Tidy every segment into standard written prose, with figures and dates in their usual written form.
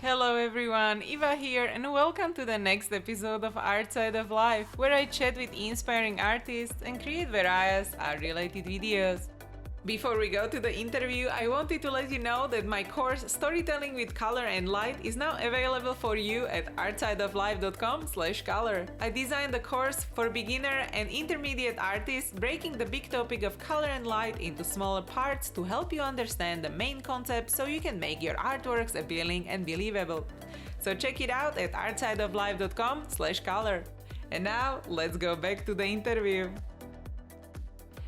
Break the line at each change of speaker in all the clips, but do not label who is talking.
Hello everyone, Eva here, and welcome to the next episode of Art Side of Life, where I chat with inspiring artists and create various art-related videos. Before we go to the interview, I wanted to let you know that my course Storytelling with Color and Light is now available for you at artsideoflife.com/color. I designed the course for beginner and intermediate artists, breaking the big topic of color and light into smaller parts to help you understand the main concept so you can make your artworks appealing and believable. So check it out at artsideoflife.com/color. And now, let's go back to the interview.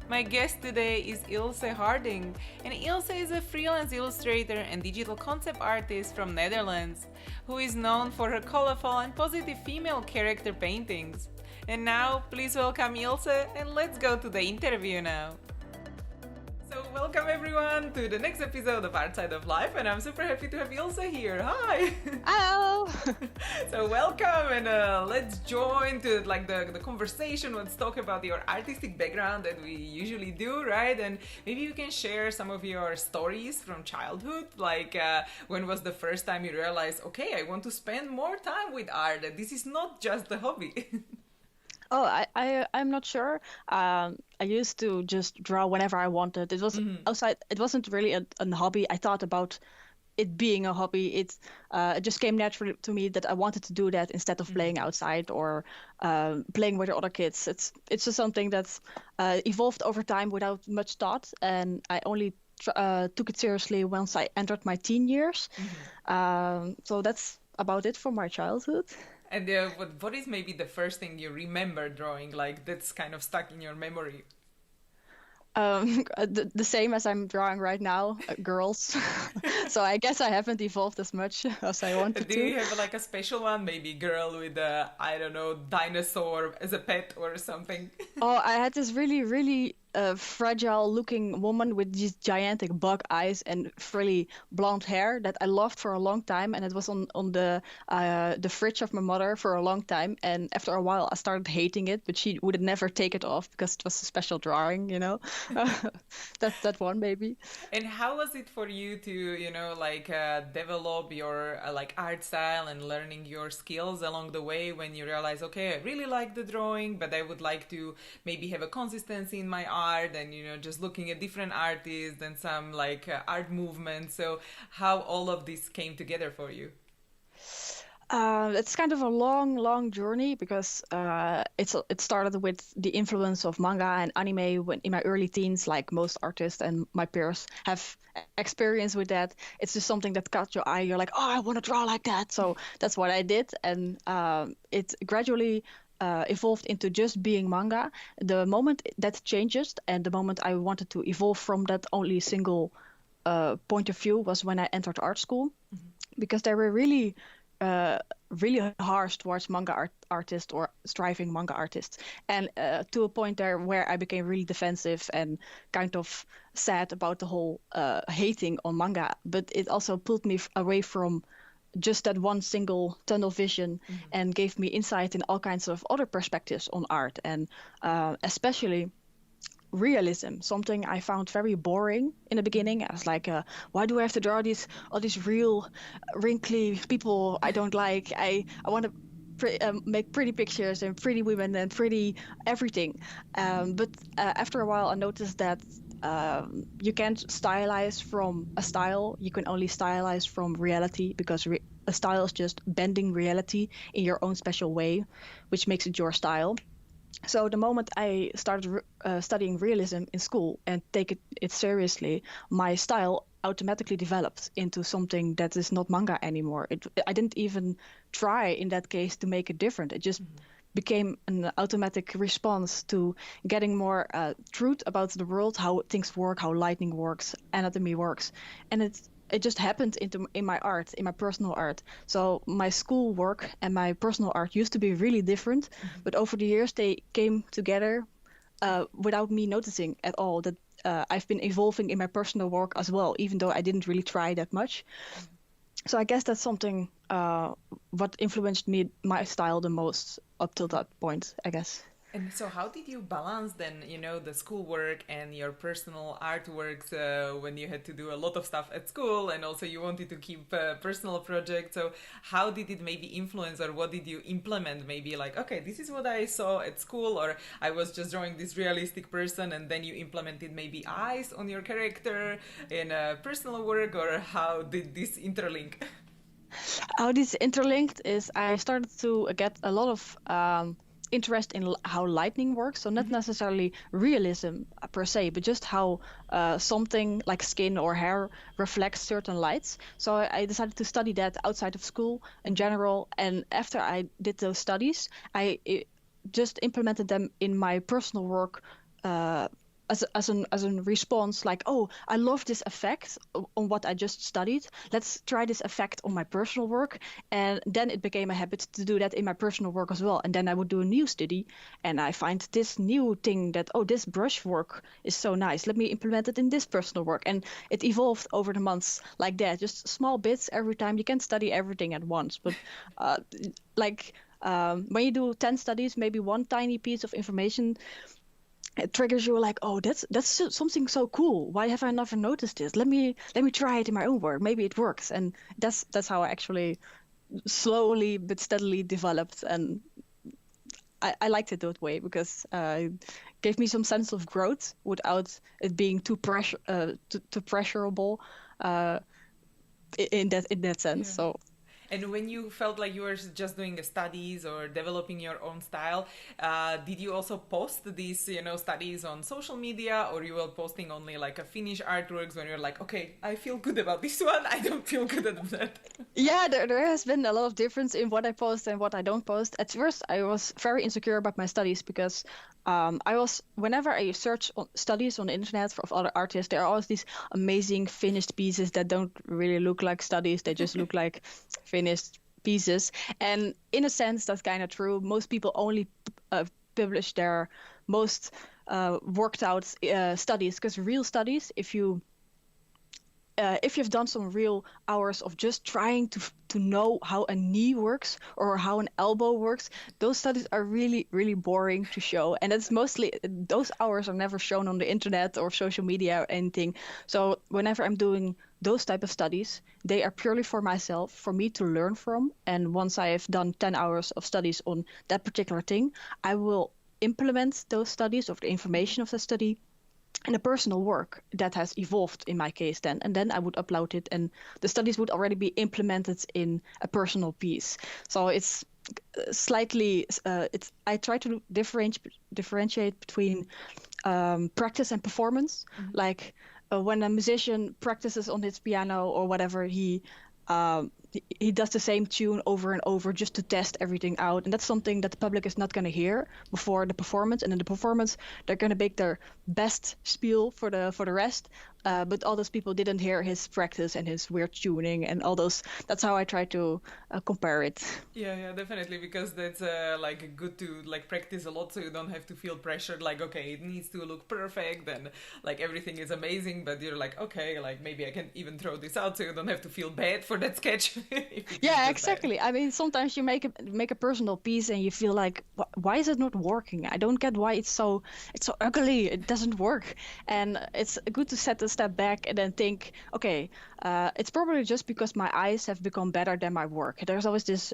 My guest today is Ilse Harting, and Ilse is a freelance illustrator and digital concept artist from Netherlands, who is known for her colorful and positive female character paintings. And now, please welcome Ilse, and let's go to the interview now. So welcome everyone to the next episode of Art Side of Life, and I'm super happy to have Ilse here. Hi!
Hello!
So welcome, and let's join to the conversation. Let's talk about your artistic background that we usually do, right? And maybe you can share some of your stories from childhood, when was the first time you realized, okay, I want to spend more time with art, and this is not just a hobby.
I'm not sure. I used to just draw whenever I wanted. It was outside. It wasn't really a hobby. I thought about it being a hobby. It just came naturally to me that I wanted to do that instead of playing outside or playing with other kids. It's just something that's evolved over time without much thought, and I only took it seriously once I entered my teen years. So that's about it for my childhood.
And what is maybe the first thing you remember drawing, that's kind of stuck in your memory?
The same as I'm drawing right now, girls. So I guess I haven't evolved as much as I wanted to.
Do you have a special one? Maybe girl with a, I don't know, dinosaur as a pet or something?
Oh, I had this really fragile looking woman with these gigantic bug eyes and frilly blonde hair that I loved for a long time, and it was on the fridge of my mother for a long time, and after a while I started hating it, but she would never take it off because it was a special drawing, that one maybe.
And how was it for you to develop your art style and learning your skills along the way when you realize, okay, I really like the drawing, but I would like to maybe have a consistency in my art, and just looking at different artists and some art movements. So how all of this came together for you?
It's kind of a long journey because it started with the influence of manga and anime in my early teens, like most artists and my peers have experience with that. It's just something that caught your eye. You're like, oh, I want to draw like that. So that's what I did, and it gradually evolved into just being manga. The moment that changes and the moment I wanted to evolve from that only single point of view was when I entered art school, because they were really harsh towards manga artists or striving manga artists, and to a point there where I became really defensive and kind of sad about the whole hating on manga. But it also pulled me away from just that one single tunnel vision and gave me insight in all kinds of other perspectives on art, and especially realism, something I found very boring in the beginning. I was like, why do I have to draw all these real wrinkly people I don't like? I want to make pretty pictures and pretty women and pretty everything. But after a while I noticed that you can't stylize from a style. You can only stylize from reality, because a style is just bending reality in your own special way, which makes it your style. So the moment I started studying realism in school and take it seriously, my style automatically developed into something that is not manga anymore. I didn't even try in that case to make it different. It just became an automatic response to getting more truth about the world, how things work, how lighting works, anatomy works, and it just happened in my art, in my personal art. So my school work and my personal art used to be really different, but over the years they came together without me noticing at all that I've been evolving in my personal work as well, even though I didn't really try that much. So I guess that's something what influenced my style the most up till that point, I guess.
And so, how did you balance then, the schoolwork and your personal artworks when you had to do a lot of stuff at school and also you wanted to keep personal projects? So, how did it maybe influence or what did you implement? Maybe like, okay, this is what I saw at school, or I was just drawing this realistic person and then you implemented maybe eyes on your character in personal work, or how did this interlink?
How this interlinked is I started to get a lot of interest in how lightning works. So not necessarily realism per se, but just how something like skin or hair reflects certain lights. So I decided to study that outside of school in general. And after I did those studies, I just implemented them in my personal work. As a response, like, oh, I love this effect on what I just studied. Let's try this effect on my personal work. And then it became a habit to do that in my personal work as well. And then I would do a new study and I find this new thing that, oh, this brush work is so nice. Let me implement it in this personal work. And it evolved over the months like that, just small bits every time. You can't study everything at once, but when you do 10 studies, maybe one tiny piece of information, it triggers you like, oh, that's something so cool. Why have I never noticed this? Let me try it in my own work. Maybe it works. And that's how I actually slowly but steadily developed. And I liked it that way because it gave me some sense of growth without it being too pressurable in that sense.
Yeah.
So
And when you felt like you were just doing studies or developing your own style, did you also post these, studies on social media, or you were posting only like a finished artworks when you're like, okay, I feel good about this one, I don't feel good at that?
yeah, there has been a lot of difference in what I post and what I don't post. At first, I was very insecure about my studies because whenever I search on studies on the internet of other artists, there are always these amazing finished pieces that don't really look like studies. They just look like finished pieces. And in a sense, that's kind of true. Most people only publish their most worked out studies, because real studies, if you've done some real hours of just trying to know how a knee works or how an elbow works, those studies are really, really boring to show. And it's mostly, those hours are never shown on the internet or social media or anything. So whenever I'm doing those type of studies, they are purely for myself, for me to learn from. And once I have done 10 hours of studies on that particular thing, I will implement those studies or the information of the study and a personal work that has evolved in my case then, and then I would upload it and the studies would already be implemented in a personal piece. So it's slightly I try to differentiate between practice and performance. Like when a musician practices on his piano or whatever, he does the same tune over and over just to test everything out, and that's something that the public is not going to hear before the performance. And in the performance, they're going to make their best spiel for the rest, but all those people didn't hear his practice and his weird tuning and all those. That's how I try to compare it.
Yeah, definitely, because that's like good to like practice a lot, so you don't have to feel pressured. Like, okay, it needs to look perfect, and like everything is amazing, but you're like, okay, like maybe I can even throw this out, so you don't have to feel bad for that sketch.
Yeah, exactly. I mean, sometimes you make a personal piece and you feel like, why is it not working? I don't get why it's so ugly. It doesn't work. And it's good to set a step back and then think, okay, it's probably just because my eyes have become better than my work. There's always this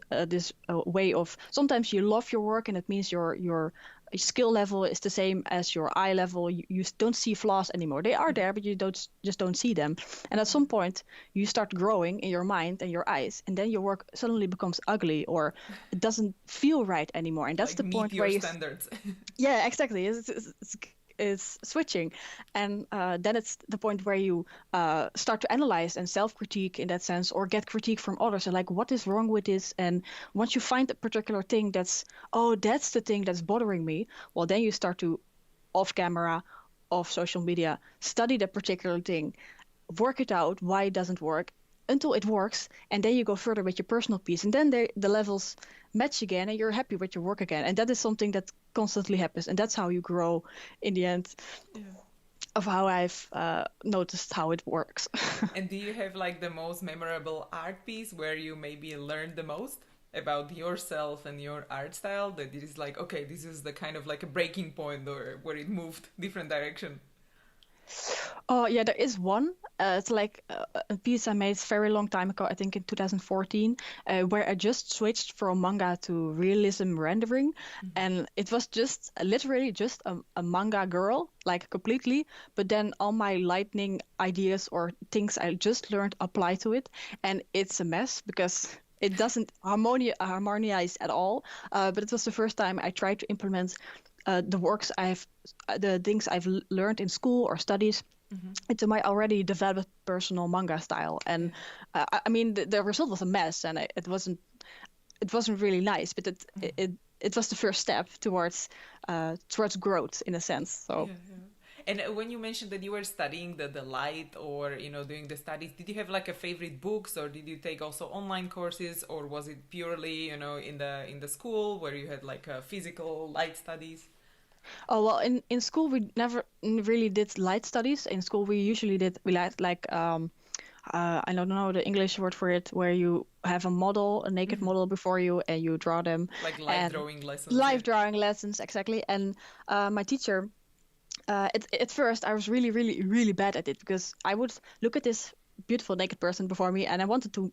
way of, sometimes you love your work and it means your skill level is the same as your eye level. You don't see flaws anymore. They are there, but you don't see them. And at some point, you start growing in your mind and your eyes, and then your work suddenly becomes ugly or it doesn't feel right anymore. And that's
like
the
meet
point
your
where
standards.
yeah, exactly. It's switching, and then it's the point where you start to analyze and self-critique in that sense, or get critique from others, and like, what is wrong with this? And once you find a particular thing that's the thing that's bothering me, well, then you start to, off camera, off social media, study that particular thing, work it out, why it doesn't work, until it works, and then you go further with your personal piece, and then the levels match again and you're happy with your work again. And that is something that constantly happens, and that's how you grow in the end.
Yeah.
Of how I've noticed how it works.
And do you have like the most memorable art piece where you maybe learned the most? about yourself and your art style that it is like, okay, this is the kind of like a breaking point or where it moved different direction?
Oh yeah, there is one. It's like a piece I made very long time ago, I think in 2014, where I just switched from manga to realism rendering, and it was just literally just a manga girl, like completely. But then all my lightning ideas or things I just learned apply to it, and it's a mess because it doesn't harmonize at all. But it was the first time I tried to implement the things I've learned in school or studies into my already developed personal manga style. And I mean, the result was a mess, and it wasn't really nice. But it was the first step towards growth in a sense. So.
Yeah, yeah. And when you mentioned that you were studying the light or, doing the studies, did you have like a favorite books, or did you take also online courses, or was it purely, in the school where you had like physical light studies?
Oh well, in school we never really did light studies. In school we had like I don't know the English word for it, where you have a naked model before you, and you draw them.
Like live drawing lessons.
Live drawing lessons, exactly. And my teacher, at first I was really, really, really bad at it, because I would look at this beautiful naked person before me, and I wanted to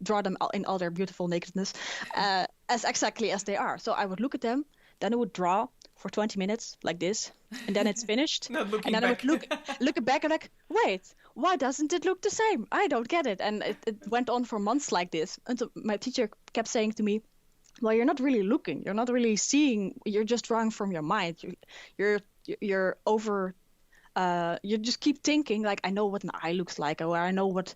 draw them in all their beautiful nakedness, as exactly as they are. So I would look at them, then I would draw for 20 minutes like this, and then it's finished.
Not looking
and then
back.
I would look back and like, wait, why doesn't it look the same? I don't get it. And it went on for months like this, until my teacher kept saying to me, well, you're not really looking, you're not really seeing, you're just drawing from your mind. You're over. You just keep thinking like, I know what an eye looks like, or I know what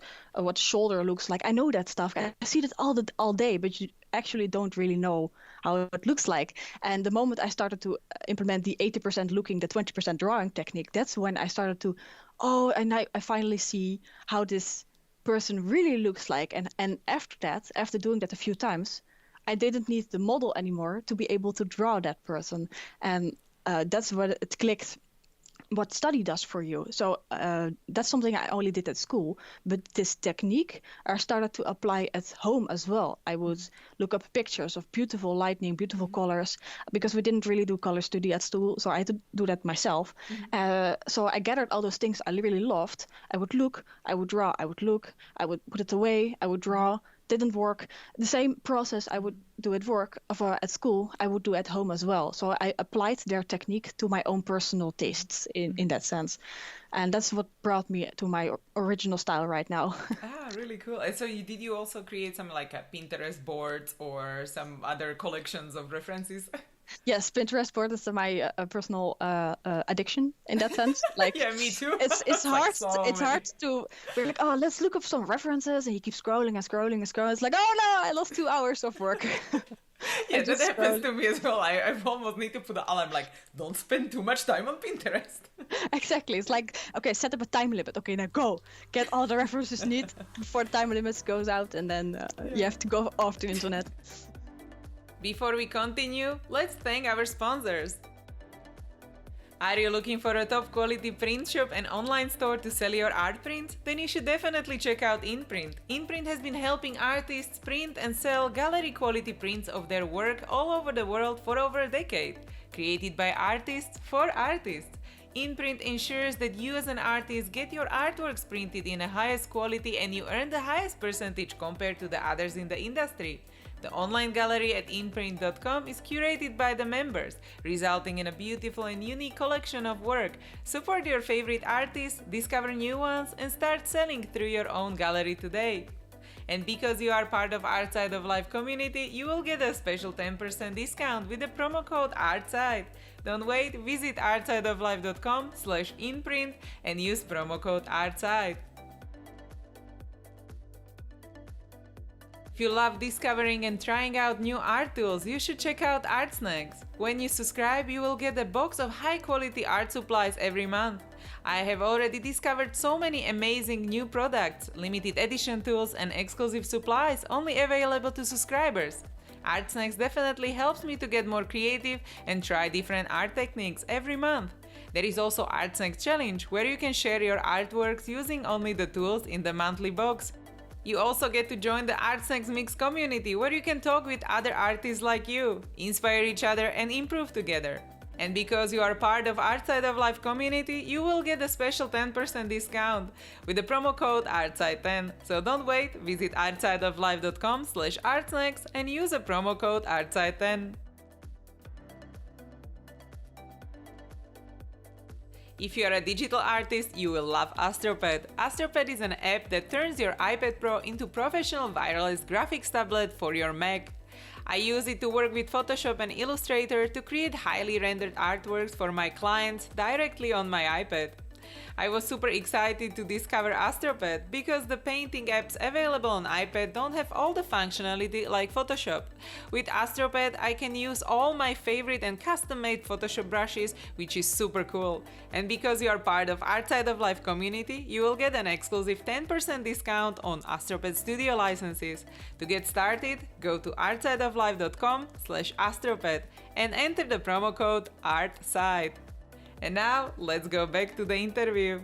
shoulder looks like. I know that stuff. I see that all day, but you actually don't really know how it looks like. And the moment I started to implement the 80% looking, the 20% drawing technique, that's when I started to, and I finally see how this person really looks like. And after that, after doing that a few times, I didn't need the model anymore to be able to draw that person. And that's what it clicked, what study does for you. So that's something I only did at school, but this technique I started to apply at home as well. I would look up pictures of beautiful lighting, beautiful colors, because we didn't really do color study at school, so I had to do that myself. So I gathered all those things I really loved. I would look, I would draw, I would look, I would put it away, I would draw. Didn't work. The same process I would do at school, I would do at home as well. So I applied their technique to my own personal tastes in that sense. And that's what brought me to my original style right now.
Really cool. And so did you also create some like a Pinterest boards or some other collections of references?
Yes, Pinterest board is my personal addiction in that sense. Like,
yeah, me too.
It's hard.
So
it's hard to. We're like, let's look up some references, and you keep scrolling and scrolling and scrolling. It's like, oh no, I lost 2 hours of work.
Yeah, that happens to me as well. I almost need to put an alarm, like, don't spend too much time on Pinterest.
Exactly. It's like, okay, set up a time limit. Okay, now go. Get all the references you need before the time limit goes out, and then you have to go off the internet.
Before we continue, let's thank our sponsors. Are you looking for a top quality print shop and online store to sell your art prints? Then you should definitely check out InPrint. InPrint has been helping artists print and sell gallery quality prints of their work all over the world for over a decade. Created by artists for artists. InPrint ensures that you as an artist get your artworks printed in the highest quality and you earn the highest percentage compared to the others in the industry. The online gallery at inprint.com is curated by the members, resulting in a beautiful and unique collection of work. Support your favorite artists, discover new ones, and start selling through your own gallery today. And because you are part of Artside of Life community, you will get a special 10% discount with the promo code ARTSIDE. Don't wait, visit artsideoflife.com/inprint and use promo code ARTSIDE. If you love discovering and trying out new art tools, you should check out Art Snacks. When you subscribe, you will get a box of high-quality art supplies every month. I have already discovered so many amazing new products, limited edition tools, and exclusive supplies only available to subscribers. Art Snacks definitely helps me to get more creative and try different art techniques every month. There is also Art Snacks Challenge, where you can share your artworks using only the tools in the monthly box. You also get to join the Art Snacks Mix community where you can talk with other artists like you, inspire each other and improve together. And because you are part of Artside of Life community, you will get a special 10% discount with the promo code ARTSIDE10. So don't wait, visit artsideoflife.com/artsnacks and use the promo code ARTSIDE10. If you are a digital artist, you will love AstroPad. AstroPad is an app that turns your iPad Pro into professional wireless graphics tablet for your Mac. I use it to work with Photoshop and Illustrator to create highly rendered artworks for my clients directly on my iPad. I was super excited to discover AstroPad because the painting apps available on iPad don't have all the functionality like Photoshop. With AstroPad, I can use all my favorite and custom-made Photoshop brushes, which is super cool. And because you are part of Artside of Life community, you will get an exclusive 10% discount on AstroPad Studio licenses. To get started, go to artsideoflife.com/astropad and enter the promo code ARTSIDE. And now, let's go back to the interview.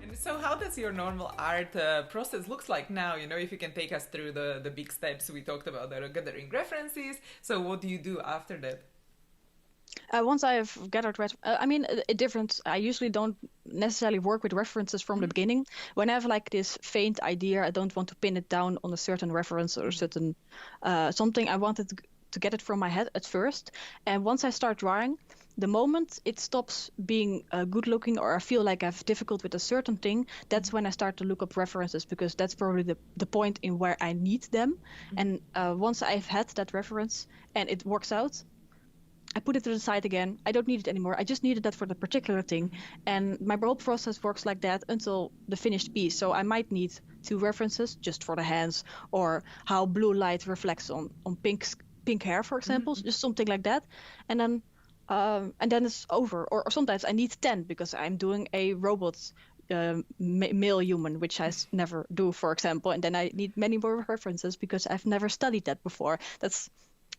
And so how does your normal art process looks like now? You know, if you can take us through the big steps we talked about, gathering references. So what do you do after that?
Once I have gathered, I usually don't necessarily work with references from the beginning. When I have like this faint idea, I don't want to pin it down on a certain reference or certain something. I wanted to get it from my head at first. And once I start drawing, the moment it stops being good looking or I feel like I have difficult with a certain thing, that's when I start to look up references, because that's probably the point in where I need them. And once I've had that reference and it works out, I put it to the side again. I don't need it anymore. I just needed that for the particular thing. And my whole process works like that until the finished piece. So I might need 2 references just for the hands, or how blue light reflects on pink hair, for example, just something like that. And then it's over. Or sometimes I need 10 because I'm doing a robot male human, which I never do, for example. And then I need many more references because I've never studied that before. That's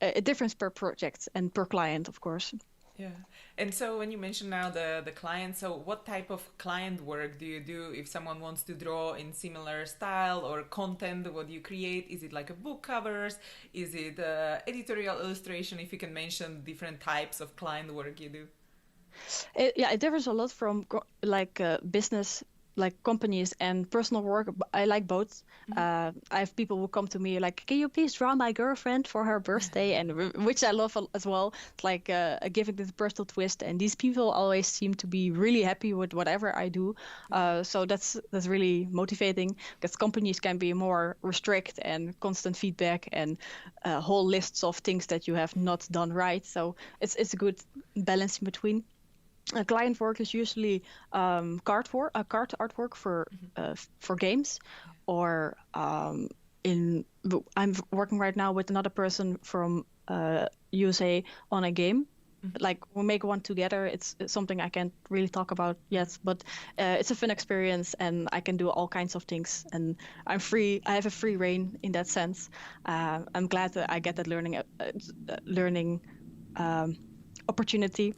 a difference per project and per client, of course.
Yeah. And so when you mention now the client, so what type of client work do you do if someone wants to draw in similar style or content? What do you create? Is it like a book covers? Is it editorial illustration? If you can mention different types of client work you do.
It differs a lot from business, like companies, and personal work. I like both. I have people who come to me like, can you please draw my girlfriend for her birthday? And which I love as well. It's like giving this personal twist. And these people always seem to be really happy with whatever I do. So that's really motivating, because companies can be more restrict and constant feedback and whole lists of things that you have not done right. So it's a good balance in between. Client work is usually card artwork for games, or I'm working right now with another person from USA on a game. Like, we'll make one together. It's something I can't really talk about yet, but it's a fun experience, and I can do all kinds of things. And I'm free. I have a free reign in that sense. I'm glad that I get that learning opportunity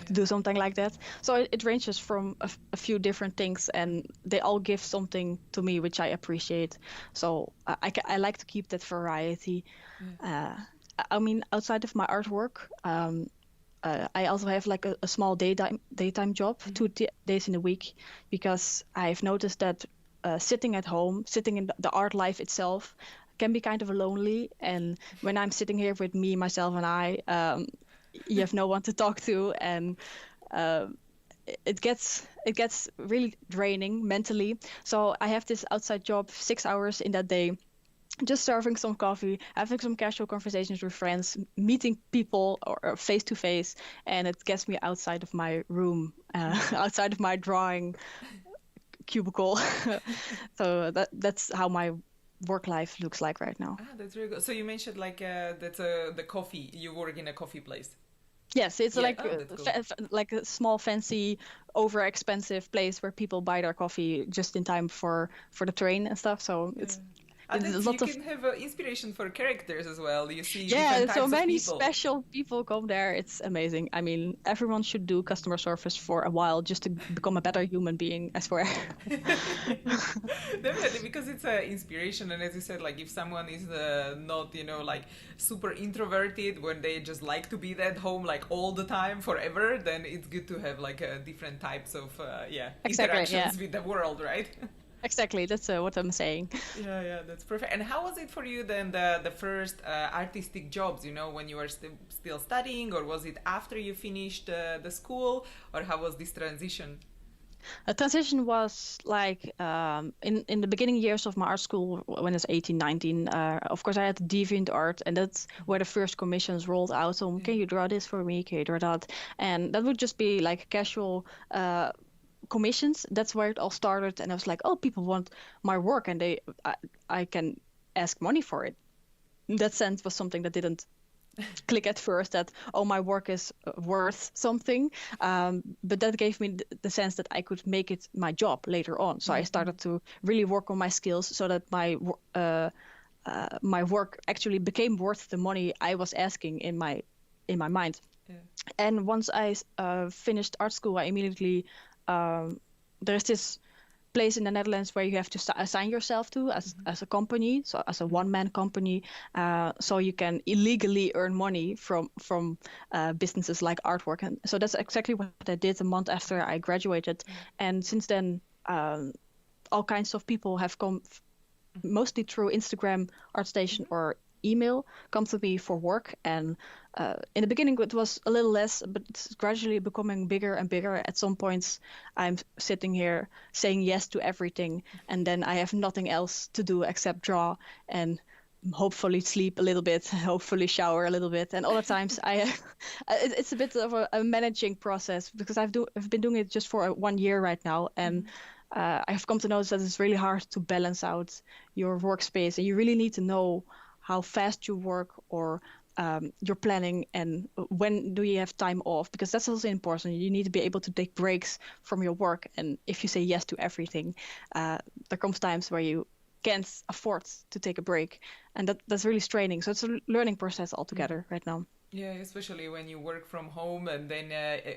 to do something like that. So it ranges from a few different things, and they all give something to me which I appreciate. So I like to keep that variety. Outside of my artwork, I also have like a small daytime job, 2 days in a week, because I've noticed that sitting at home, sitting in the art life itself, can be kind of lonely. And when I'm sitting here with me, myself, and I, you have no one to talk to, and it gets really draining mentally. So I have this outside job, 6 hours in that day, just serving some coffee, having some casual conversations with friends, meeting people or face to face, and it gets me outside of my room, outside of my drawing cubicle. So that's how my work life looks like right now.
That's really good. So you mentioned like that's the coffee. You work in a coffee place.
Yes, it's like a small, fancy, over-expensive place where people buy their coffee just in time for the train and stuff. So
And
A
that's, you
lot of
can have inspiration for characters as well. You see different
Yeah, so
types of
many
people.
special people come there. It's amazing. I mean, everyone should do customer service for a while just to become a better human being, I swear.
Definitely, because it's an inspiration, and as you said, like if someone is not, like super introverted, when they just like to be at home like all the time forever, then it's good to have like different types of
Exactly, yeah.
interactions with the world, right?
Exactly. That's what I'm saying.
Yeah, yeah, that's perfect. And how was it for you then, the first artistic jobs, when you were still studying, or was it after you finished the school, or how was this transition?
A transition was like in the beginning years of my art school when I was 18, 19. Of course, I had deviant art, and that's where the first commissions rolled out. So,
Yeah.
can you draw this for me? Can you draw that? And that would just be like casual commissions. That's where it all started. And I was like, oh, people want my work, and I can ask money for it. In that sense, was something that didn't click at first, that oh, my work is worth something, but that gave me the sense that I could make it my job later on. So I started to really work on my skills so that my work actually became worth the money I was asking in my mind.
Yeah.
And once I finished art school, I immediately there's this place in the Netherlands where you have to assign yourself to as a company, so as a one-man company, so you can illegally earn money from businesses like artwork. And so that's exactly what I did a month after I graduated. And since then, all kinds of people have come, mostly through Instagram, ArtStation, or email, come to me for work. And in the beginning it was a little less, but it's gradually becoming bigger and bigger. At some points I'm sitting here saying yes to everything, and then I have nothing else to do except draw and hopefully sleep a little bit, hopefully shower a little bit. And other times it's a bit of a managing process, because I've been doing it just for 1 year right now. And I've come to notice that it's really hard to balance out your workspace, and you really need to know how fast you work, or your planning, and when do you have time off, because that's also important. You need to be able to take breaks from your work. And if you say yes to everything, there comes times where you can't afford to take a break, and that's really straining. So it's a learning process altogether right now.
Yeah, especially when you work from home, and then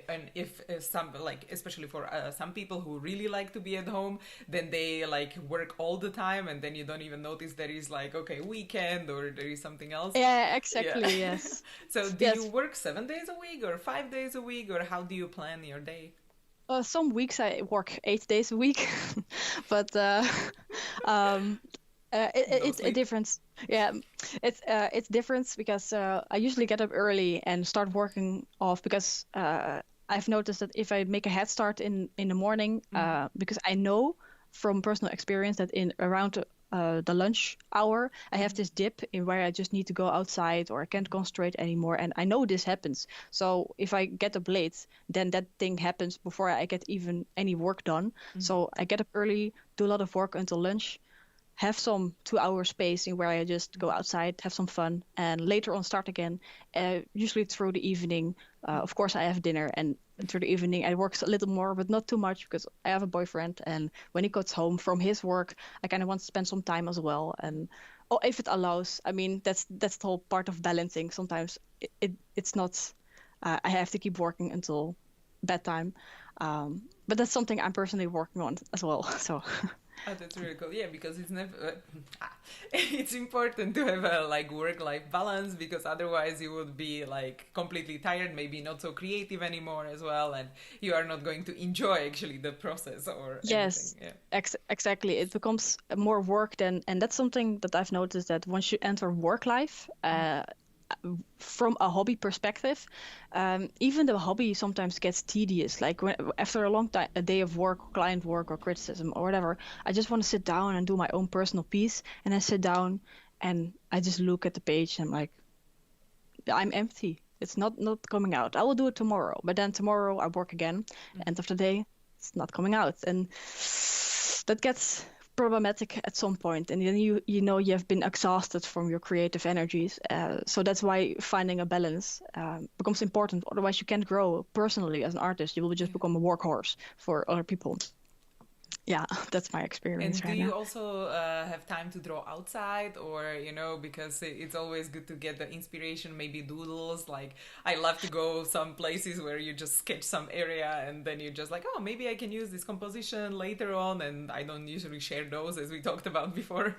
and if some, like, especially for some people who really like to be at home, then they like work all the time, and then you don't even notice there is like, okay, weekend, or there is something else.
Yeah,
Yeah.
exactly. Yes.
So do you
Yes.
work 7 days a week or 5 days a week, or how do you plan your day?
Some weeks I work 8 days a week, but um, it's
No
a
sleep.
difference. Yeah, it's different because I usually get up early and start working off, because I've noticed that if I make a head start in the morning, because I know from personal experience that in around the lunch hour, I have this dip in where I just need to go outside, or I can't concentrate anymore. And I know this happens. So if I get up late, then that thing happens before I get even any work done. So I get up early, do a lot of work until lunch, have some 2 hour space in where I just go outside, have some fun, and later on start again. Usually through the evening. Of course, I have dinner, and through the evening I work a little more, but not too much, because I have a boyfriend, and when he gets home from his work, I kind of want to spend some time as well. And oh, if it allows, I mean, that's the whole part of balancing. Sometimes it's not. I have to keep working until bedtime, but that's something I'm personally working on as well. So.
Oh, that's really cool. Yeah, because it's never. It's important to have a like work-life balance, because otherwise you would be like completely tired, maybe not so creative anymore as well, and you are not going to enjoy actually the process or anything.
Yes,
Yeah.
exactly. It becomes more work than, and that's something that I've noticed, that once you enter work life, from a hobby perspective, even the hobby sometimes gets tedious. Like after a long time, a day of work, client work, or criticism, or whatever, I just want to sit down and do my own personal piece. And I sit down and I just look at the page, and I'm like, I'm empty. It's not coming out. I will do it tomorrow, but then tomorrow I work again. End of the day, it's not coming out, and that gets problematic at some point. And then you know you have been exhausted from your creative energies. So that's why finding a balance becomes important. Otherwise, you can't grow personally as an artist. You will just become a workhorse for other people. Yeah, that's my experience
And do
right now.
you also have time to draw outside, or because it's always good to get the inspiration, maybe doodles. Like I love to go some places where you just sketch some area and then you're just like, oh, maybe I can use this composition later on, and I don't usually share those as we talked about before.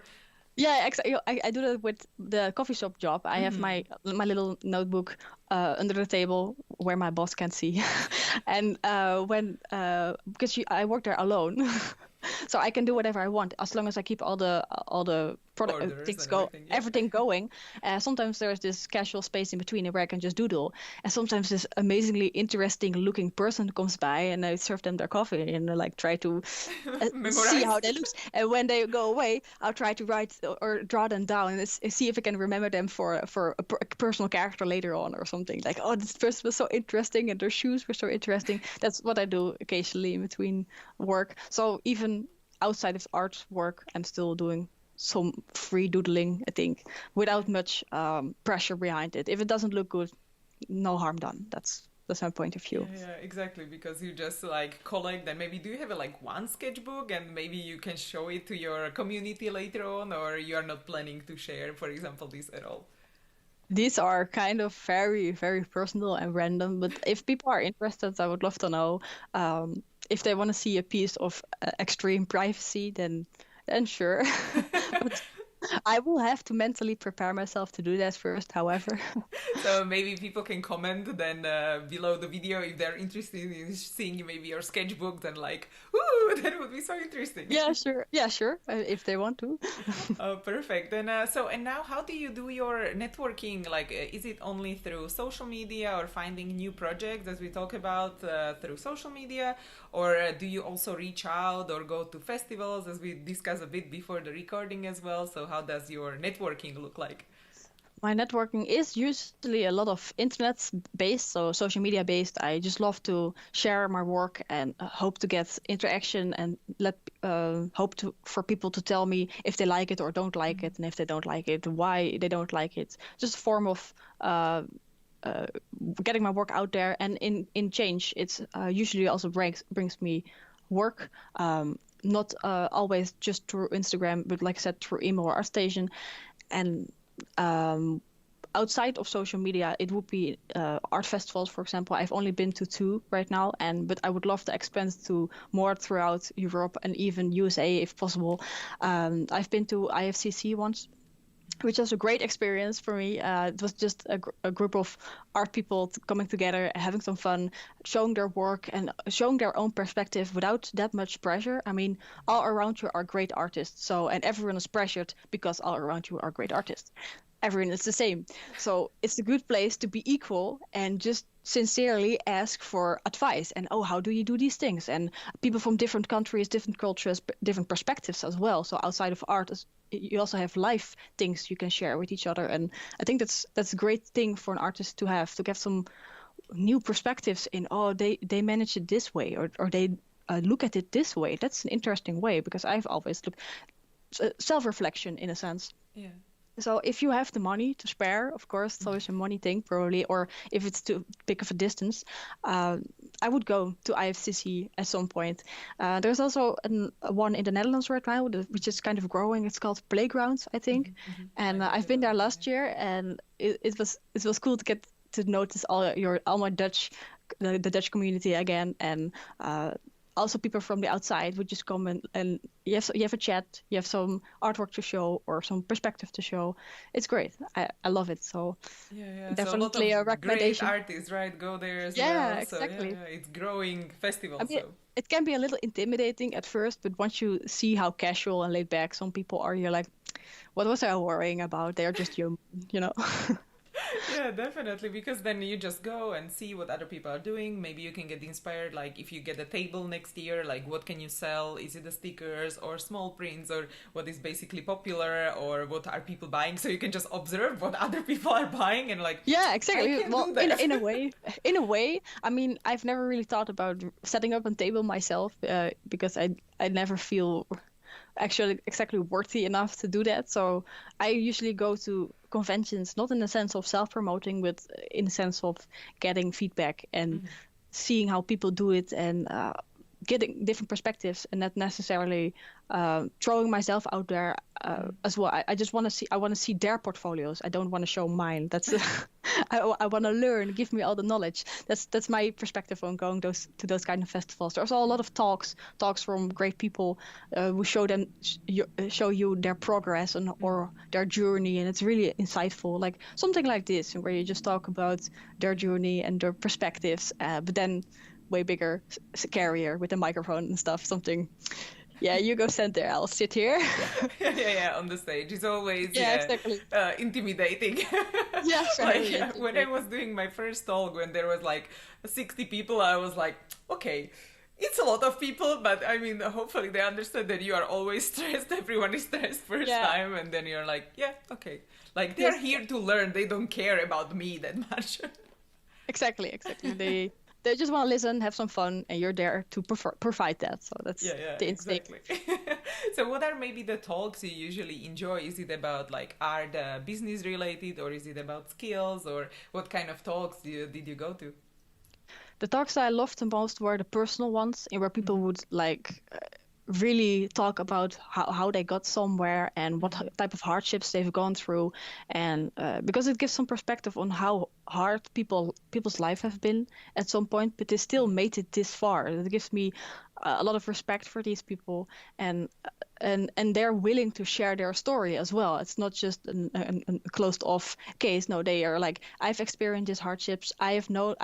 Yeah, exactly. I do that with the coffee shop job. I have my little notebook under the table where my boss can see, and when because I work there alone, so I can do whatever I want as long as I keep all the product
Orders
things
and
go
everything, yeah.
everything going. Sometimes there's this casual space in between where I can just doodle, and sometimes this amazingly interesting looking person comes by and I serve them their coffee and like try to see
Memorize.
how they look. And when they go away, I'll try to write or draw them down and see if I can remember them for a personal character later on or something. Like, oh, this person was so interesting and their shoes were so interesting. That's what I do occasionally in between work. So even outside of art work, I'm still doing some free doodling, I think, without much pressure behind it. If it doesn't look good, no harm done. That's my point of
Yeah,
view.
yeah, exactly. Because you just like collect, and maybe do you have a, like one sketchbook, and maybe you can show it to your community later on, or you are not planning to share, for example, this at all.
These are kind of very, very personal and random, but if people are interested, I would love to know. If they want to see a piece of extreme privacy, then sure. But I will have to mentally prepare myself to do that first, however.
So maybe people can comment then below the video if they're interested in seeing maybe your sketchbook. Then like, ooh, that would be so interesting.
Yeah, sure. Yeah, sure. If they want to.
Oh, perfect. And and now, how do you do your networking? Like, is it only through social media or finding new projects, as we talk about through social media, or do you also reach out or go to festivals, as we discussed a bit before the recording as well? So, how does your networking look like?
My networking is usually a lot of internet based, so social media based. I just love to share my work and hope to get interaction and let hope to for people to tell me if they like it or don't like it, and if they don't like it, why they don't like it. Just a form of uh, uh, getting my work out there, and in change, it's usually also brings me work. Not always just through Instagram, but like I said, through email or ArtStation. And um, outside of social media, it would be art festivals, for example. I've only been to two right now, but I would love to expand to more throughout Europe and even USA if possible. I've been to IFCC once, which was a great experience for me. It was just a group of art people coming together, having some fun, showing their work and showing their own perspective without that much pressure. I mean, all around you are great artists, so and everyone is pressured because all around you are great artists. Everyone is the same. So it's a good place to be equal and just sincerely ask for advice and, oh, how do you do these things? And people from different countries, different cultures, different perspectives as well. So outside of art, you also have life things you can share with each other. And I think that's a great thing for an artist to get some new perspectives in, oh, they manage it this way, or they look at it this way. That's an interesting way, because I've always looked self-reflection in a sense.
Yeah.
So if you have the money to spare, of course, it's always a money thing probably, or if it's too big of a distance, I would go to IFCC at some point. There's also one in the Netherlands right now, which is kind of growing. It's called Playgrounds, I think,
I
and
heard
I've been there
about it.
last year, and it was cool to get to notice all my Dutch, the Dutch community again, and also people from the outside would just come and you have a chat, you have some artwork to show or some perspective to show. It's great. I love it. So
Yeah, yeah. So a lot
definitely a
of great
recommendation.
artists, right, go there as
Yeah,
well. So yeah,
exactly.
yeah, it's growing
I
festival.
mean,
So
it can be a little intimidating at first, but once you see how casual and laid back some people are, you're like, what was I worrying about? They're just human, you know?
yeah, definitely. Because then you just go and see what other people are doing. Maybe you can get inspired. Like if you get a table next year, like what can you sell? Is it the stickers or small prints, or what is basically popular, or what are people buying? So you can just observe what other people are buying and like,
Yeah,
I
exactly.
can
Well,
do
in
that.
in a way, I mean, I've never really thought about setting up a table myself, because I never feel actually exactly worthy enough to do that. So I usually go to conventions, not in the sense of self-promoting, but in the sense of getting feedback and seeing how people do it, and getting different perspectives and not necessarily throwing myself out there as well. I just want to see. I want to see their portfolios. I don't want to show mine. That's I want to learn. Give me all the knowledge. That's my perspective on going to those kind of festivals. There's also a lot of talks from great people who show you their progress or their journey, and it's really insightful. Like something like this, where you just talk about their journey and their perspectives, but then way bigger, scarier with the microphone and stuff. Something. Yeah, you go stand there. I'll sit here.
Yeah, on the stage. It's always
Exactly.
Intimidating.
Yeah,
Like
very
when I was doing my first talk, when there was like 60 people, I was like, okay, it's a lot of people, but I mean, hopefully they understand that you are always stressed. Everyone is stressed first time, and then you're like, yeah, okay. Like they're here to learn. They don't care about me that much.
Exactly. They just want to listen, have some fun, and you're there to provide that. So that's the instinct.
Exactly. So what are maybe the talks you usually enjoy? Is it about like art, business related, or is it about skills, or what kind of talks did you go to?
The talks I loved the most were the personal ones, and where people would like really talk about how they got somewhere and what type of hardships they've gone through, and because it gives some perspective on how hard people's life have been at some point, but they still made it this far. It gives me a lot of respect for these people, and they're willing to share their story as well. It's not just a closed off case. No, they are like, I've experienced these hardships. I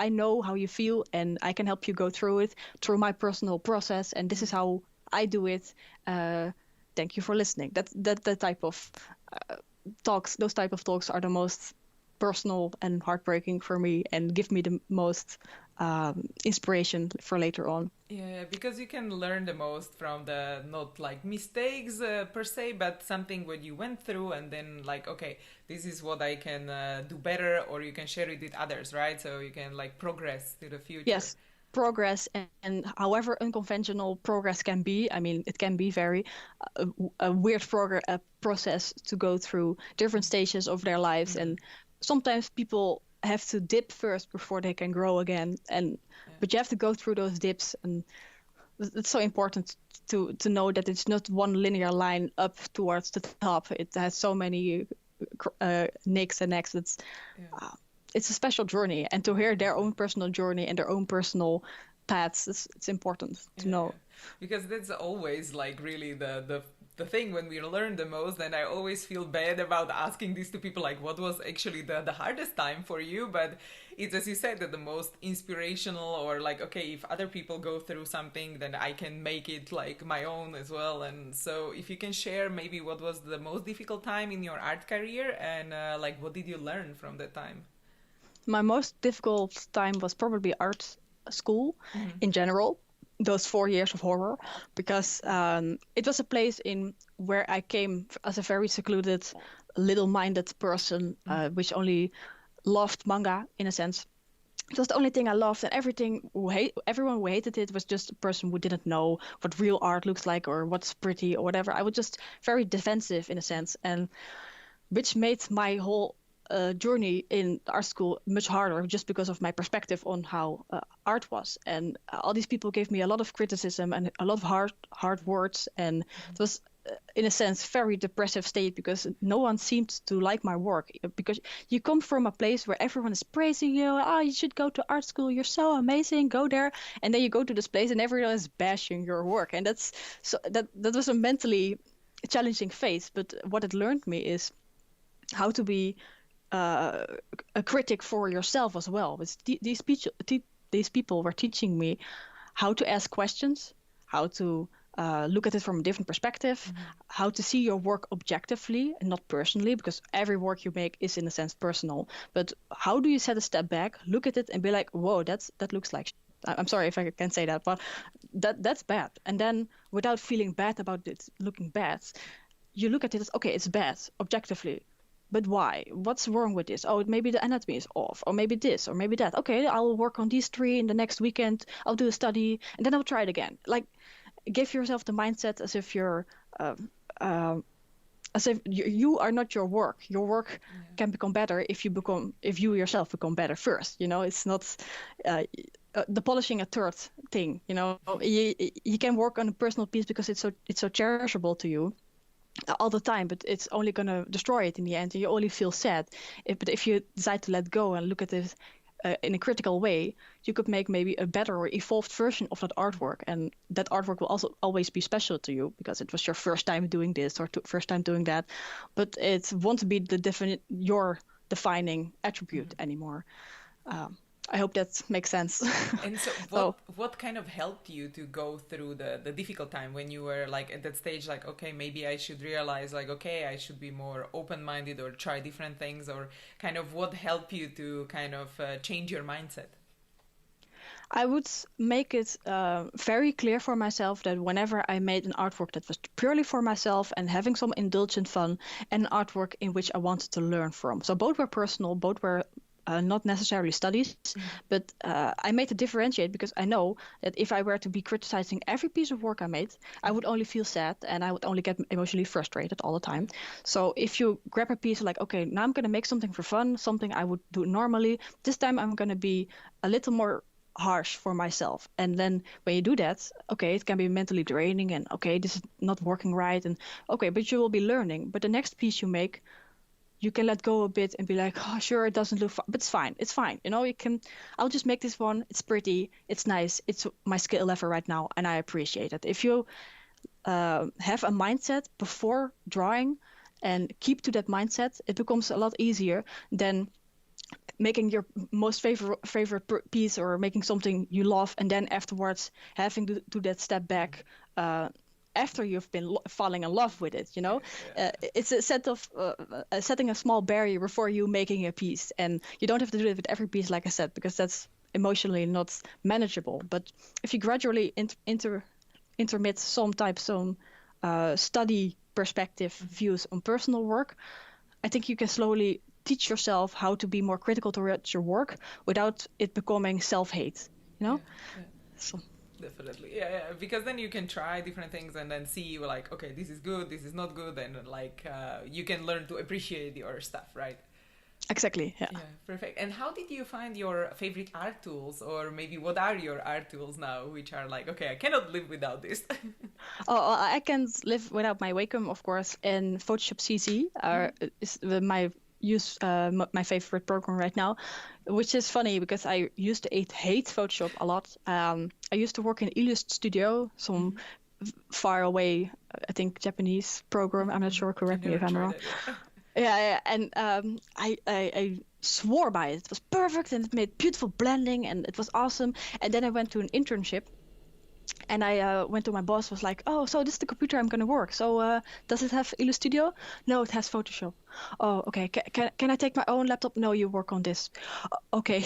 know how you feel, and I can help you go through it through my personal process, and this is how I do it. Thank you for listening. That type of talks. Those type of talks are the most personal and heartbreaking for me, and give me the most inspiration for later on.
Yeah, because you can learn the most from the not like mistakes per se, but something what you went through, and then like, okay, this is what I can do better, or you can share it with others, right? So you can like progress to the future.
Yes, progress, and however unconventional progress can be. I mean, it can be very a weird process to go through different stages of their lives, and sometimes people have to dip first before they can grow again, and but you have to go through those dips, and it's so important to know that it's not one linear line up towards the top. It has so many nicks and exits. It's a special journey, and to hear their own personal journey and their own personal paths, it's important to know.
Because that's always like really the thing when we learn the most, and I always feel bad about asking this to people, like what was actually the hardest time for you, but it's, as you said, that the most inspirational, or like, okay, if other people go through something, then I can make it like my own as well. And so if you can share maybe what was the most difficult time in your art career, and like what did you learn from that time?
My most difficult time was probably art school in general, those 4 years of horror, because it was a place in where I came as a very secluded, little-minded person, which only loved manga in a sense. It was the only thing I loved, and everyone who hated it was just a person who didn't know what real art looks like or what's pretty or whatever. I was just very defensive in a sense, and which made my whole journey in art school much harder, just because of my perspective on how art was. And all these people gave me a lot of criticism and a lot of hard words, and it was in a sense very depressive state, because no one seemed to like my work, because you come from a place where everyone is praising you. Oh, you should go to art school, you're so amazing, go there. And then you go to this place and everyone is bashing your work, and that was a mentally challenging phase. But what it learned me is how to be a critic for yourself as well. These people were teaching me how to ask questions, how to look at it from a different perspective, how to see your work objectively and not personally, because every work you make is in a sense personal. But how do you set a step back, look at it, and be like, whoa, that looks like shit. I'm sorry if I can say that, but that's bad. And then without feeling bad about it looking bad, you look at it as, okay, it's bad objectively. But why? What's wrong with this? Oh, maybe the anatomy is off, or maybe this, or maybe that. Okay, I'll work on these three in the next weekend. I'll do a study, and then I'll try it again. Like, give yourself the mindset as if you're, as if you are not your work. Your work can become better if you yourself become better first. You know, it's not. the polishing a turd thing. You can work on a personal piece because it's so cherishable to you all the time, but it's only going to destroy it in the end, and you only feel sad. But if you decide to let go and look at it in a critical way, you could make maybe a better or evolved version of that artwork, and that artwork will also always be special to you because it was your first time doing this or first time doing that, but it won't be your defining attribute anymore. I hope that makes sense.
And so what kind of helped you to go through the difficult time when you were like at that stage, like, okay, maybe I should realize, like, okay, I should be more open-minded or try different things, or kind of what helped you to kind of change your mindset?
I would make it very clear for myself that whenever I made an artwork that was purely for myself and having some indulgent fun, and an artwork in which I wanted to learn from. So both were personal, both were not necessarily studies, but I made to differentiate because I know that if I were to be criticizing every piece of work I made, I would only feel sad and I would only get emotionally frustrated all the time. So if you grab a piece like, okay, now I'm going to make something for fun, something I would do normally, this time I'm going to be a little more harsh for myself. And then when you do that, okay, it can be mentally draining and okay, this is not working right, and okay, but you will be learning. But the next piece you make, you can let go a bit and be like, oh, sure, it doesn't look fun, but it's fine. I'll just make this one. It's pretty, it's nice, it's my skill level right now, and I appreciate it. If you have a mindset before drawing and keep to that mindset, it becomes a lot easier than making your most favorite piece or making something you love and then afterwards having to do that step back after you've been falling in love with it. It's a set of setting a small barrier before you making a piece, and you don't have to do it with every piece, like I said, because that's emotionally not manageable. But if you gradually intermit some study perspective views on personal work, I think you can slowly teach yourself how to be more critical towards your work without it becoming self-hate.
Yeah. So. Definitely, yeah, because then you can try different things and then see, like, okay, this is good, this is not good, and like you can learn to appreciate your stuff, right?
Exactly, yeah.
Yeah, perfect. And how did you find your favorite art tools, or maybe what are your art tools now, which are like, okay, I cannot live without this?
I can't live without my Wacom, of course, and Photoshop CC is my favorite program right now, which is funny because I used to hate Photoshop a lot. I used to work in Illustrator, some far away, I think, Japanese program. I'm not sure. Correct me if I'm wrong. Yeah, and I swore by it. It was perfect and it made beautiful blending and it was awesome. And then I went to an internship. And I went to my boss, was like, oh, so this is the computer I'm going to work. So does it have Illustrator? No, it has Photoshop. Oh, okay. Can I take my own laptop? No, you work on this. Okay.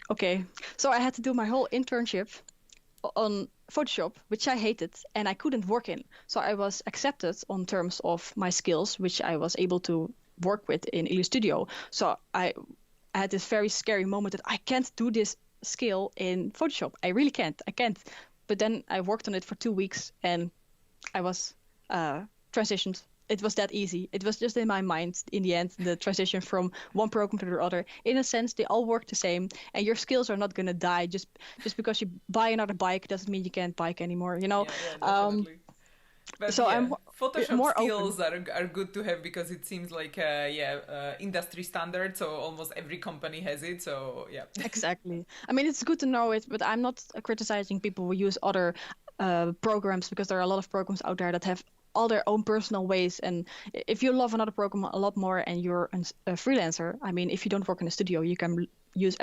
Okay. So I had to do my whole internship on Photoshop, which I hated, and I couldn't work in. So I was accepted on terms of my skills, which I was able to work with in Illustrator. So I had this very scary moment that I can't do this skill in Photoshop. I really can't. I can't. But then I worked on it for 2 weeks and I was transitioned. It was that easy. It was just in my mind in the end, the transition from one program to the other. In a sense, they all work the same and your skills are not going to die just because you buy another bike doesn't mean you can't bike anymore,
Yeah, definitely. But
so I'm
Photoshop
more
skills are good to have because it seems like industry standard, so almost every company has it, so yeah.
Exactly. I mean, it's good to know it, but I'm not criticizing people who use other programs because there are a lot of programs out there that have all their own personal ways. And if you love another program a lot more and you're a freelancer, I mean, if you don't work in a studio, you can use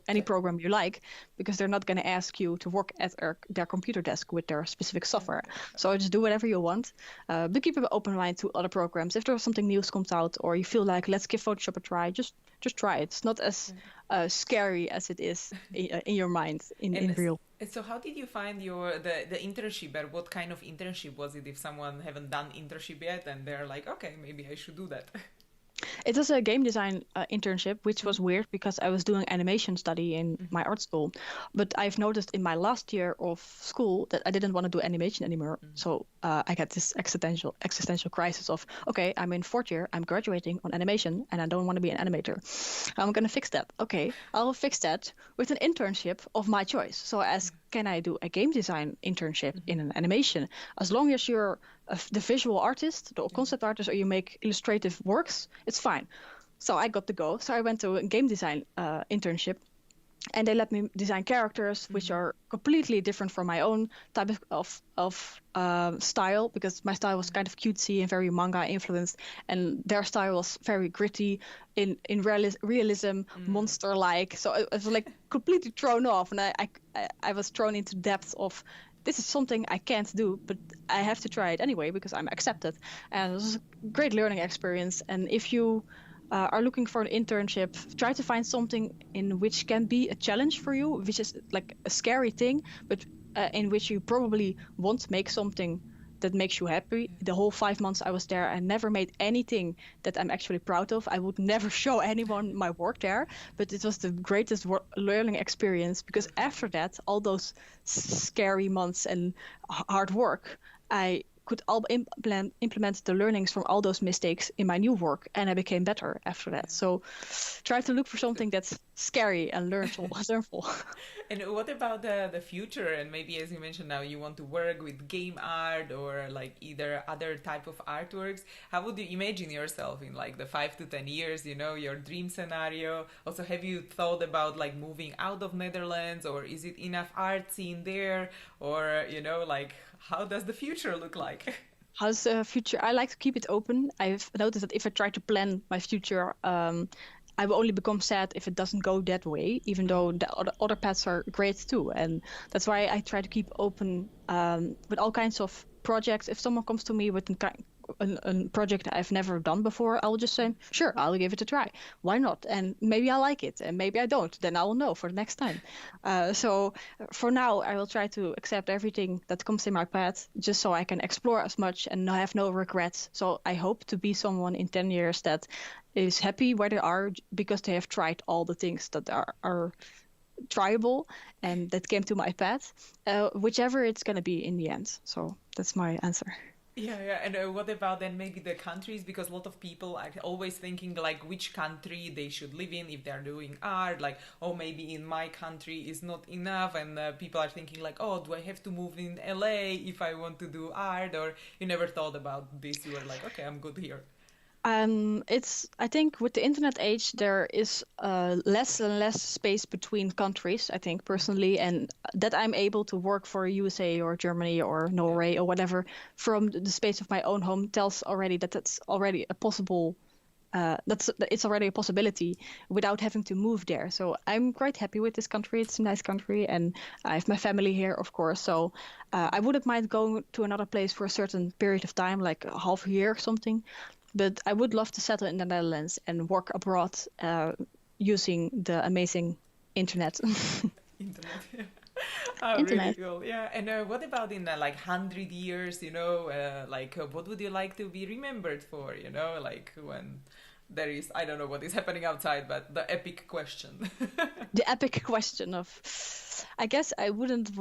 any program you like because they're not going to ask you to work at their computer desk with their specific software. So just do whatever you want, but keep an open mind to other programs. If there's something new comes out or you feel like let's give Photoshop a try, just try it. It's not as scary as it is in your mind in real.
So how did you find the internship, or what kind of internship was it if someone haven't done internship yet and they're like, okay, maybe I should do that?
It was a game design internship, which was weird because I was doing animation study in my art school. But I've noticed in my last year of school that I didn't want to do animation anymore. So I get this existential crisis of, okay, I'm in fourth year, I'm graduating on animation, and I don't want to be an animator. I'm gonna fix that. Okay, I'll fix that with an internship of my choice. So as can I do a game design internship in an animation? As long as you're the visual artist, the concept artist, or you make illustrative works, it's fine. So I got to go. So I went to a game design internship, and they let me design characters which are completely different from my own type of style, because my style was kind of cutesy and very manga influenced, and their style was very gritty in realism, monster like. So I was like completely thrown off, and I was thrown into depths of, this is something I can't do, but I have to try it anyway because I'm accepted. And it was a great learning experience. And if you are looking for an internship, try to find something in which can be a challenge for you, which is like a scary thing, but in which you probably want to make something that makes you happy. The whole 5 months I was there, I never made anything that I'm actually proud of. I would never show anyone my work there, but it was the greatest learning experience, because after that, all those scary months and hard work, I could all implement the learnings from all those mistakes in my new work, and I became better after that. So try to look for something that's scary and learnful.
And what about the future? And maybe, as you mentioned, now you want to work with game art or like either other type of artworks. How would you imagine yourself in like the 5 to 10 years, your dream scenario? Also, have you thought about like moving out of Netherlands, or is it enough art scene there? Or, like, how does the future look like?
How's the future? I like to keep it open. I've noticed that if I try to plan my future, I will only become sad if it doesn't go that way, even though the other paths are great too. And that's why I try to keep open with all kinds of projects. If someone comes to me with a project I've never done before, I'll just say, sure, I'll give it a try. Why not? And maybe I like it, and maybe I don't. Then I will know for the next time. So for now, I will try to accept everything that comes in my path, just so I can explore as much and have no regrets. So I hope to be someone in 10 years that is happy where they are because they have tried all the things that are tryable and that came to my path, whichever it's going to be in the end. So that's my answer.
Yeah. And what about then maybe the countries? Because a lot of people are always thinking like which country they should live in if they're doing art. Like, oh, maybe in my country is not enough. And people are thinking like, oh, do I have to move in LA if I want to do art? Or you never thought about this? You were like, okay, I'm good here.
I think with the internet age, there is less and less space between countries, I think personally, and that I'm able to work for USA or Germany or Norway or whatever from the space of my own home tells already that that's already a possible, it's already a possibility without having to move there. So I'm quite happy with this country. It's a nice country, and I have my family here, of course. So I wouldn't mind going to another place for a certain period of time, like a half a year or something. But I would love to settle in the Netherlands and work abroad using the amazing internet.
Internet. Oh,
Internet.
really cool. Yeah. And what about in like 100 years, what would you like to be remembered for, like when there is, I don't know what is happening outside, but the epic question.
The epic question of, I guess I wouldn't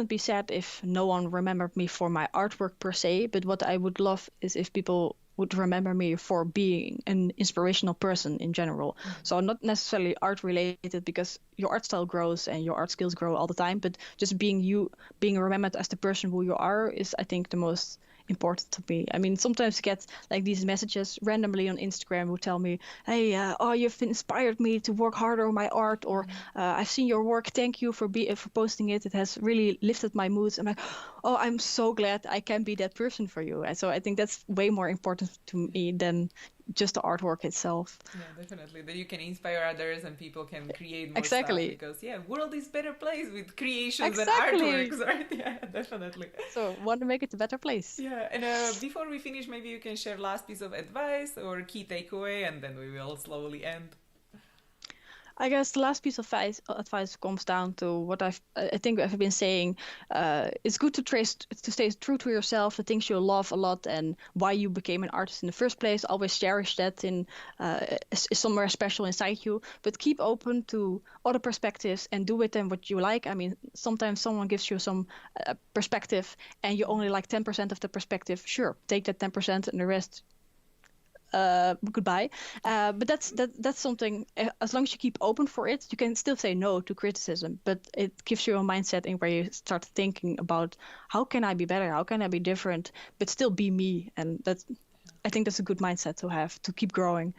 be sad if no one remembered me for my artwork per se, but what I would love is if people would remember me for being an inspirational person in general. So not necessarily art related, because your art style grows and your art skills grow all the time, but just being remembered as the person who you are is, I think, the most important to me. I mean, sometimes I get like these messages randomly on Instagram who tell me, hey, you've inspired me to work harder on my art, or I've seen your work, thank you for posting it, it has really lifted my moods. I'm like, oh, I'm so glad I can be that person for you. And so I think that's way more important to me than just the artwork itself.
Yeah, definitely. That you can inspire others and people can create more
Exactly.
stuff, because world is better place with creations
Exactly.
and artworks, right? Yeah, definitely.
So want to make it a better place.
Yeah, and before we finish, maybe you can share last piece of advice or key takeaway, and then we will slowly end.
I guess the last piece of advice comes down to what I think I've been saying. It's good to stay true to yourself, the things you love a lot, and why you became an artist in the first place. Always cherish that is somewhere special inside you. But keep open to other perspectives and do with them what you like. I mean, sometimes someone gives you some perspective, and you only like 10% of the perspective. Sure, take that 10% and the rest goodbye. But that's something. As long as you keep open for it, you can still say no to criticism. But it gives you a mindset in where you start thinking about how can I be better, how can I be different, but still be me. And I think that's a good mindset to have to keep growing,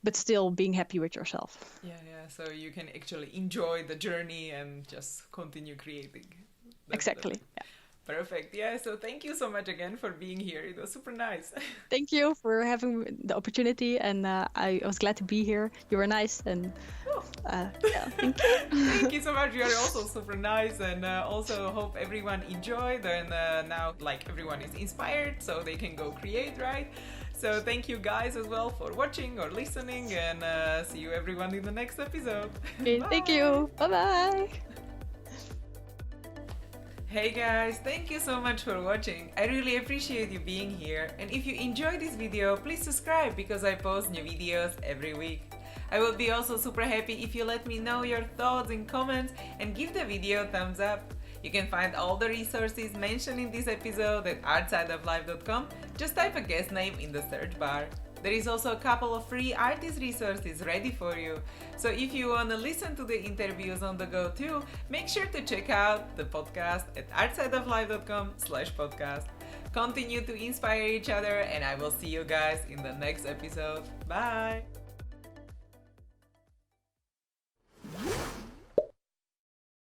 but still being happy with yourself.
Yeah. So you can actually enjoy the journey and just continue creating.
Exactly. Yeah.
Perfect. Yeah. So thank you so much again for being here. It was super nice.
Thank you for having the opportunity, and I was glad to be here. You were nice, and yeah, thank you.
Thank you so much. You are also super nice, and also hope everyone enjoyed, and now like everyone is inspired, so they can go create, right? So thank you guys as well for watching or listening, and see you everyone in the next episode.
Okay, thank you. Bye bye.
Hey guys, thank you so much for watching. I really appreciate you being here, and if you enjoyed this video, please subscribe because I post new videos every week. I will be also super happy if you let me know your thoughts in comments and give the video a thumbs up. You can find all the resources mentioned in this episode at artsideoflife.com. Just type a guest name in the search bar. There is also a couple of free artist resources ready for you. So if you want to listen to the interviews on the go too, make sure to check out the podcast at artsideoflife.com/podcast. Continue to inspire each other, and I will see you guys in the next episode. Bye!